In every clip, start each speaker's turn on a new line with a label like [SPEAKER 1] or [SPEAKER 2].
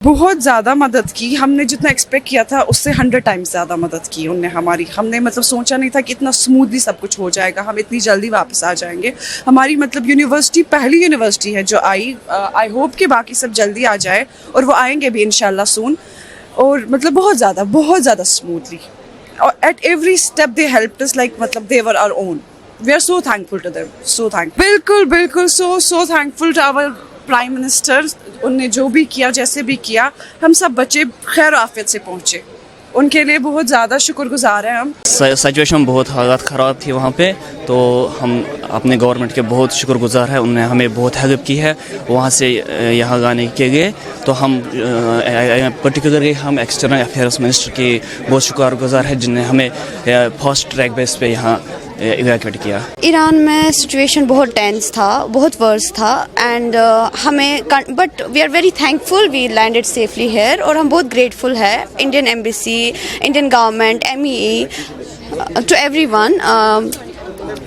[SPEAKER 1] बहुत ज़्यादा मदद की। हमने जितना एक्सपेक्ट किया था उससे 100 टाइम्स ज़्यादा मदद की उनने हमारी। हमने मतलब सोचा नहीं था कि इतना स्मूथली सब कुछ हो जाएगा, हम इतनी जल्दी वापस आ जाएंगे। हमारी मतलब यूनिवर्सिटी पहली यूनिवर्सिटी है जो आई। आई होप कि बाकी सब जल्दी आ जाए और वो आएंगे भी इंशाल्लाह सून। और मतलब बहुत ज़्यादा स्मूथली और at every step they helped us, like मतलब they were our own. We are so thankful to them, so thank बिल्कुल so thankful to our prime minister. उनने जो भी किया, जैसे भी किया, हम सब बच्चे खैर आफियत से पहुँचे, उनके लिए बहुत ज़्यादा शुक्रगुजार हैं हम।
[SPEAKER 2] सिचुएशन बहुत हालात ख़राब थी वहाँ पे, तो हम अपने गवर्नमेंट के बहुत शुक्रगुजार हैं। उन्होंने हमें बहुत हेल्प की है वहाँ से यहाँ आने के लिए। तो हम पर्टिकुलरली हम एक्सटर्नल अफेयर्स मिनिस्टर के बहुत शुक्रगुजार हैं जिन्हें हमें फास्ट ट्रैक बेस पे यहाँ इवैक्यूएट किया।
[SPEAKER 3] ईरान में सिचुएशन बहुत टेंस था, बहुत वर्स था एंड हमें but we are very thankful we landed safely here. और हम बहुत ग्रेटफुल है Indian embassy, Indian government, MEE, to everyone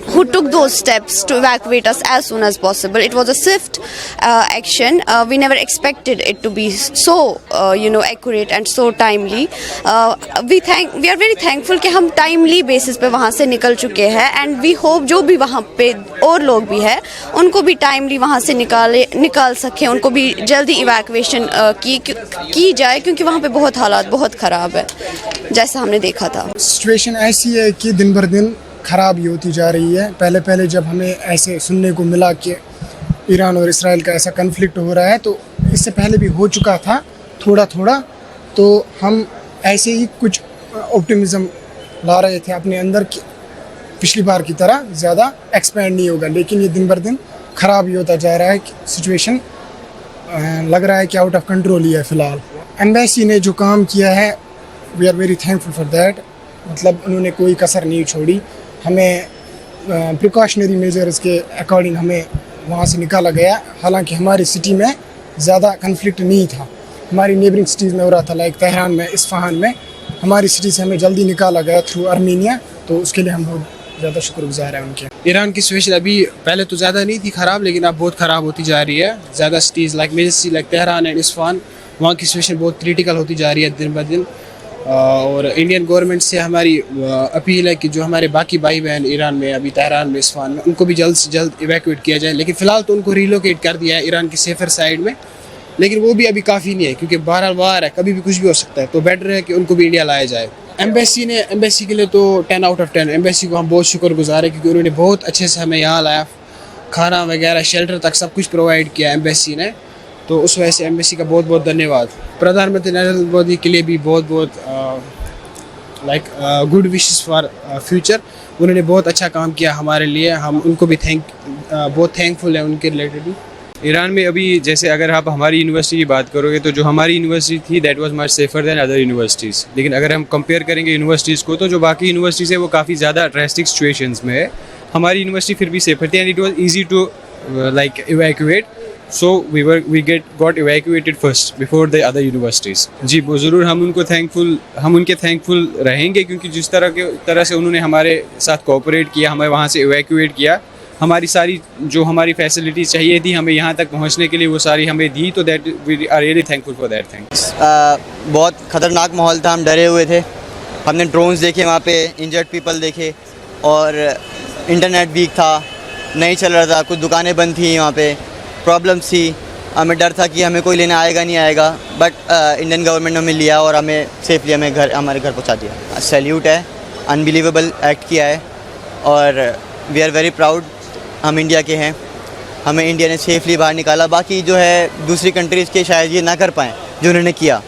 [SPEAKER 3] who took those steps to evacuate us as soon as possible. It was a swift action. We never expected it to be so accurate and so timely. We are very thankful कि हम timely basis पे वहाँ से निकल चुके हैं and we hope जो भी वहाँ पे और लोग भी हैं उनको भी timely वहाँ से निकाल सकें, उनको भी जल्दी evacuation की जाए क्योंकि वहाँ पे बहुत हालात बहुत ख़राब है जैसा हमने देखा था।
[SPEAKER 4] सिचुएशन ऐसी है कि दिन भर दिन ख़राब ही होती जा रही है। पहले जब हमें ऐसे सुनने को मिला कि ईरान और इसराइल का ऐसा कन्फ्लिक्ट हो रहा है, तो इससे पहले भी हो चुका था थोड़ा, तो हम ऐसे ही कुछ ऑप्टिमिज़म ला रहे थे अपने अंदर कि पिछली बार की तरह ज़्यादा एक्सपेंड नहीं होगा। लेकिन ये दिन भर दिन ख़राब ही होता जा रहा है। सिचुएशन लग रहा है कि आउट ऑफ कंट्रोल ही है फ़िलहाल। एम्बेसी ने जो काम किया है, we are very thankful for that. मतलब उन्होंने कोई कसर नहीं छोड़ी। हमें प्रिकॉशनरी मेजर्स के अकॉर्डिंग हमें वहाँ से निकाला गया। हालांकि हमारी सिटी में ज़्यादा कन्फ्लिक्ट नहीं था, हमारी नेबरिंग सिटीज़ में हो रहा था, लाइक तेहरान में, इस्फहान में। हमारी सिटी से हमें जल्दी निकाला गया थ्रू आर्मीनिया, तो उसके लिए हम बहुत ज़्यादा शुक्रगुजार हैं उनके।
[SPEAKER 5] ईरान की सिचुएशन अभी पहले तो ज़्यादा नहीं थी ख़राब, लेकिन अब बहुत ख़राब होती जा रही है। ज़्यादा cities like major city like Tehran and Isfahan, वहाँ की सिचुएशन बहुत क्रिटिकल होती जा रही है दिन ब दिन। और इंडियन गवर्नमेंट से हमारी अपील है कि जो हमारे बाकी भाई बहन ईरान में, अभी तेहरान में, इस्फहान में, उनको भी जल्द से जल्द इवैक्यूएट किया जाए। लेकिन फ़िलहाल तो उनको रिलोकेट कर दिया है ईरान की सेफर साइड में, लेकिन वो भी अभी काफ़ी नहीं है क्योंकि बहरहाल वार है, कभी भी कुछ भी हो सकता है। तो बेटर है कि उनको भी इंडिया लाया जाए। एम्बेसी के लिए तो 10 आउट ऑफ 10। एम्बेसी को हम बहुत शुक्रगुजार है क्योंकि उन्होंने बहुत अच्छे से हमें यहाँ लाया, खाना वगैरह, शेल्टर तक सब कुछ प्रोवाइड किया एम्बेसी ने। तो उस वजह से एम्बेसी का बहुत धन्यवाद। प्रधानमंत्री नरेंद्र मोदी के लिए भी बहुत गुड विशेस फॉर फ्यूचर। उन्होंने बहुत अच्छा काम किया हमारे लिए, हम उनको भी बहुत थैंकफुल हैं उनके रिलेटेड।
[SPEAKER 6] ईरान में अभी जैसे अगर आप हमारी यूनिवर्सिटी की बात करोगे तो जो हमारी यूनिवर्सिटी थी that was much safer than other universities. लेकिन अगर हम कंपेयर करेंगे यूनिवर्सिटीज़ को, तो जो बाकी यूनिवर्सिटीज़ है वो काफ़ी ज़्यादा ड्रेस्टिक सिचुएशंस में है। हमारी यूनिवर्सिटी फिर भी सेफर थी and it was easy to like evacuate. So we got evacuated first before the other universities. जी वो ज़रूर हम उनके थैंकफुल रहेंगे क्योंकि जिस तरह से उन्होंने हमारे साथ कोऑपरेट किया, हमें वहाँ से इवैक्यूएट किया, हमारी सारी जो हमारी फैसिलिटीज़ चाहिए थी हमें यहाँ तक पहुँचने के लिए वो सारी हमें दी। तो that we are really thankful for that. Thanks.
[SPEAKER 7] बहुत ख़तरनाक माहौल था, हम डरे हुए थे। हमने ड्रोन्स देखे वहाँ पे, इंजर्ड पीपल देखे और इंटरनेट वीक था, नहीं चल रहा था, कुछ दुकानें बंद थी, वहाँ पे प्रॉब्लम्स थी। हमें डर था कि हमें कोई लेने आएगा नहीं आएगा, बट इंडियन गवर्नमेंट ने हमें लिया और हमें सेफली हमारे घर पहुंचा दिया। सैल्यूट है, अनबिलीवेबल एक्ट किया है और वी आर वेरी प्राउड हम इंडिया के हैं। हमें इंडिया ने सेफली बाहर निकाला। बाकी जो है दूसरी कंट्रीज़ के शायद ये ना कर पाएँ जो उन्होंने किया,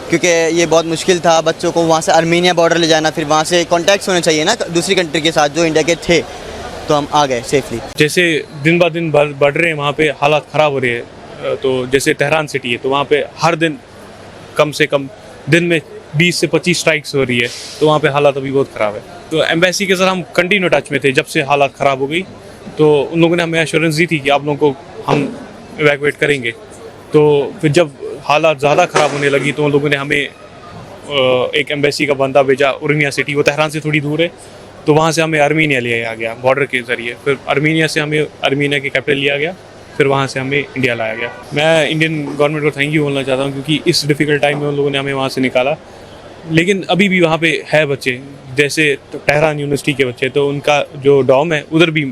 [SPEAKER 7] क्योंकि ये बहुत मुश्किल था बच्चों को वहाँ से आर्मीनिया बॉर्डर ले जाना, फिर वहाँ से कॉन्टैक्ट्स होने चाहिए ना दूसरी कंट्री के साथ जो इंडिया के थे, तो हम आ गए सेफली।
[SPEAKER 8] जैसे दिन ब दिन बढ़ रहे हैं वहाँ पे हालात ख़राब हो रहे हैं। तो जैसे तेहरान सिटी है तो वहाँ पे हर दिन कम से कम दिन में 20 से 25 स्ट्राइक्स हो रही है, तो वहाँ पे हालात अभी बहुत ख़राब है। तो एम्बेसी के साथ हम कंटिन्यू टच में थे जब से हालात ख़राब हो गई। तो उन लोगों ने हमें एश्योरेंस दी थी कि आप लोगों को हम इवैक्यूएट करेंगे। तो फिर जब हालात ज़्यादा ख़राब होने लगी तो उन लोगों ने हमें एक एम्बेसी का बंदा भेजा उर्मिया सिटी, वो तेहरान से थोड़ी दूर है, तो वहाँ से हमें आर्मीनिया लिया गया बॉर्डर के ज़रिए। फिर आर्मीनिया से हमें आर्मीनिया की कैपिटल लिया गया फिर वहाँ से हमें इंडिया लाया गया। मैं इंडियन गवर्नमेंट को थैंक यू बोलना चाहता हूँ क्योंकि इस डिफ़िकल्ट टाइम में उन लोगों ने हमें वहाँ से निकाला। लेकिन अभी भी वहाँ पे है बच्चे, जैसे तेहरान यूनिवर्सिटी के बच्चे, तो उनका जो डॉम है उधर भी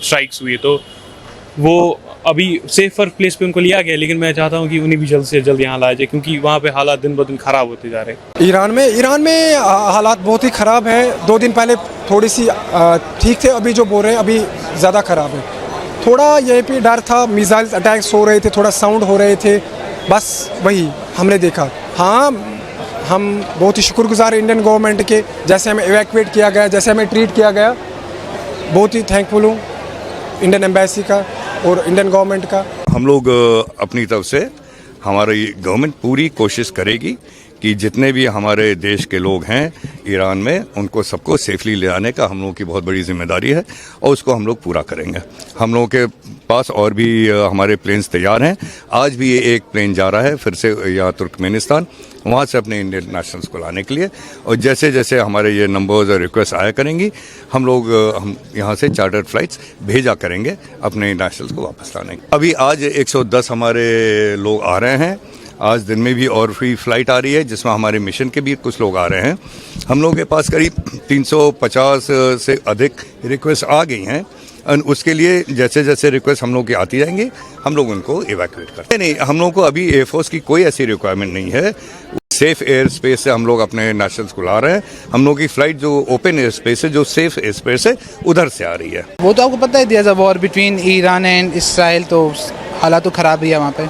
[SPEAKER 8] स्ट्राइक्स हुई, तो वो अभी सेफर प्लेस पे उनको लिया गया, लेकिन मैं चाहता हूँ कि उन्हें भी जल्द से जल्द यहाँ लाया जाए क्योंकि वहाँ पे हालात दिन ब दिन ख़राब होते जा रहे हैं।
[SPEAKER 9] ईरान में हालात बहुत ही ख़राब हैं। 2 दिन पहले थोड़ी सी ठीक थे, अभी जो बोल रहे हैं अभी ज़्यादा ख़राब है। थोड़ा यहीं पे डर था, मिसाइल अटैक्स हो रहे थे, थोड़ा साउंड हो रहे थे, बस वही हमने देखा। हाँ, हम बहुत ही शुक्रगुजार इंडियन गवर्नमेंट के, जैसे हमें इवैक्यूएट किया गया, जैसे हमें ट्रीट किया गया, बहुत ही थैंकफुल हूँ इंडियन एम्बेसी का और इंडियन गवर्नमेंट का।
[SPEAKER 10] हम लोग अपनी तरफ से, हमारी गवर्नमेंट पूरी कोशिश करेगी कि जितने भी हमारे देश के लोग हैं ईरान में, उनको सबको सेफली ले आने का हम लोगों की बहुत बड़ी जिम्मेदारी है और उसको हम लोग पूरा करेंगे। हम लोगों के पास और भी हमारे प्लेन्स तैयार हैं। आज भी ये एक प्लेन जा रहा है फिर से यहाँ तुर्कमेनिस्तान, वहाँ से अपने इंडियन नेशनल्स को लाने के लिए। और जैसे जैसे हमारे ये नंबर्स और रिक्वेस्ट आया करेंगी, हम यहाँ से चार्टर्ड फ्लाइट्स भेजा करेंगे अपने नेशनल्स को वापस लाने। अभी आज 110 हमारे लोग आ रहे हैं। आज दिन में भी और फ्री फ्लाइट आ रही है जिसमें हमारे मिशन के भी कुछ लोग आ रहे हैं। हम लोगों के पास करीब 350 से अधिक रिक्वेस्ट आ गई हैं और उसके लिए जैसे जैसे रिक्वेस्ट हम लोग की आती जाएंगी, हम लोग उनको इवैक्यूएट करते हैं। नहीं, हम लोग को अभी एयरफोर्स की कोई ऐसी रिक्वायरमेंट नहीं है। सेफ एयर स्पेस से हम लोग अपने नेशनल्स को ला रहे हैं। हम लोग की फ़्लाइट जो ओपन एयर स्पेस है, जो सेफ एयर स्पेस है, उधर से आ रही है।
[SPEAKER 11] वो तो आपको पता है, there is a war between Iran and Israel, तो हालात तो ख़राब ही है वहाँ पे।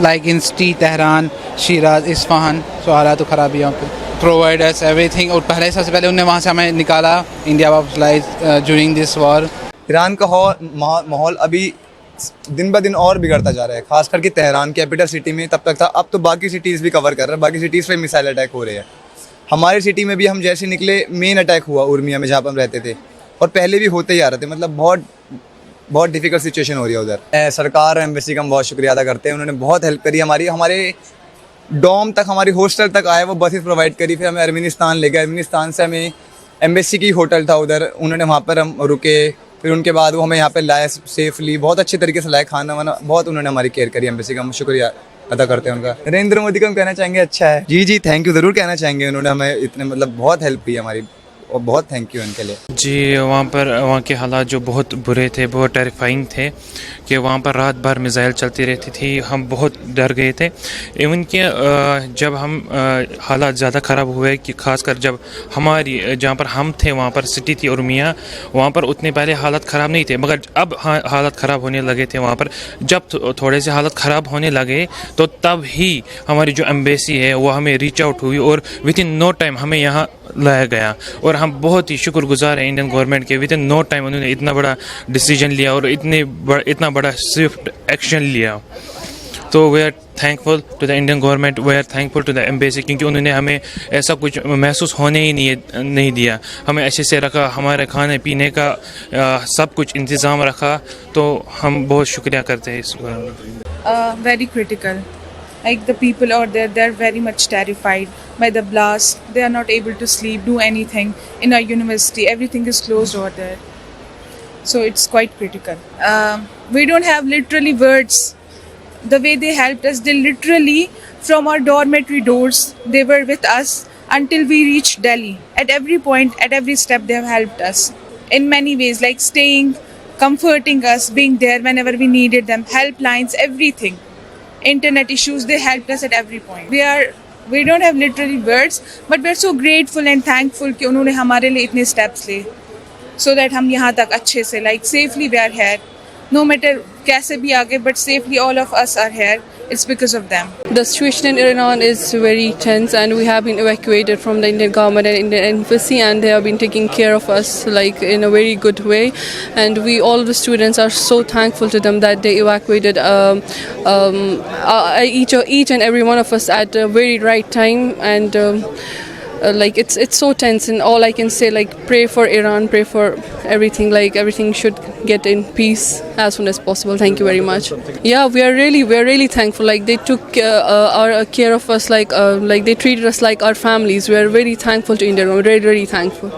[SPEAKER 11] Like in city Tehran, Shiraz, Isfahan, तो हालात तो ख़राब ही है वहाँ पे। प्रोवाइड अस एवरीथिंग, और पहले सबसे पहले उन्होंने वहाँ से हमें निकाला, इंडिया वापस लाए ड्यूरिंग दिस वॉर।
[SPEAKER 12] ईरान का माहौल अभी दिन ब दिन और बिगड़ता जा रहा है, खास करके तेहरान कैपिटल सिटी में तब तक था, अब तो बाकी सिटीज़ भी कवर कर रहा है। बाकी सिटीज़ पे मिसाइल अटैक हो रहे हैं। हमारी सिटी में भी हम जैसे निकले, मेन अटैक हुआ उर्मिया में जहाँ पर हम रहते थे, और पहले भी होते ही आ रहे थे। मतलब बहुत डिफ़िकल्ट सिचुएशन हो रही है उधर। सरकार एम्बेसी का हम बहुत शुक्रिया अदा करते हैं, उन्होंने बहुत हेल्प करी हमारी। हमारे डॉम तक, हमारी हॉस्टल तक आए, वो बसेस प्रोवाइड करी। फिर हमें अर्मेनिस्तान ले गए, अर्मेनिस्तान से हमें एम्बेसी की होटल था उधर, उन्होंने वहाँ पर हम रुके। फिर उनके बाद वो हमें यहाँ पे लाए सेफली, बहुत अच्छे तरीके से लाए, खाना वाना बहुत उन्होंने हमारी केयर करी। एम्बेसी का हम शुक्रिया अदा करते हैं उनका। नरेंद्र मोदी को हम कहना चाहेंगे अच्छा है। जी थैंक यू ज़रूर कहना चाहेंगे, उन्होंने हमें इतने मतलब बहुत हेल्प की हमारी, और बहुत थैंक यू उनके लिए।
[SPEAKER 13] जी, वहाँ के हालात जो बहुत बुरे थे, बहुत टेरिफाइंग थे कि वहाँ पर रात भर मिसाइल चलती रहती थी। हम बहुत डर गए थे। इवन कि जब हम हालात ज़्यादा ख़राब हुए, कि खासकर जब हमारी जहाँ पर हम थे वहाँ पर सिटी थी उर्मिया, वहाँ पर उतने पहले हालात ख़राब नहीं थे, मगर अब हालात ख़राब होने लगे थे वहाँ पर। जब थोड़े से हालात ख़राब होने लगे तो तब ही हमारी जो एम्बेसी है वो हमें रीच आउट हुई और विद इन नो टाइम हमें यहाँ लाया गया। और हम बहुत ही शुक्रगुजार हैं इंडियन गवर्नमेंट के। विद इन नो टाइम उन्होंने इतना बड़ा डिसीजन लिया और इतना बड़ा स्विफ्ट एक्शन लिया। तो we are thankful to the Indian government, we are thankful to the embassy, क्योंकि उन्होंने हमें ऐसा कुछ महसूस होने ही नहीं दिया। हमें अच्छे से रखा, हमारे खाने पीने का सब कुछ इंतज़ाम रखा। तो हम बहुत शुक्रिया करते हैं इस
[SPEAKER 14] very critical. Like the people out there, they're very much terrified by the blast. They are not able to sleep, do anything. In our university, everything is closed over there. So it's quite critical. We don't have literally words. The way they helped us, they literally, from our dormitory doors, they were with us until we reached Delhi. At every point, at every step, they have helped us in many ways, like staying, comforting us, being there whenever we needed them, helplines, everything. Internet issues, they helped us at every point. We don't have literally words, but we're so grateful and thankful कि उन्होंने हमारे लिए इतने steps ले, so that हम यहाँ तक अच्छे से, like safely we are here. No matter कैसे भी आगे, but safely all of us are here. It's because of them.
[SPEAKER 15] The situation in Iran is very tense, and we have been evacuated from the Indian government and Indian embassy, and they have been taking care of us like in a very good way. And we, all the students, are so thankful to them that they evacuated each and every one of us at a very right time. And like it's so tense, and all I can say, like, pray for Iran, pray for everything. Like, everything should get in peace as soon as possible. Thank you very much. Yeah, we are really thankful. Like, they took care of us, like they treated us like our families. We are very thankful to India. We're really thankful.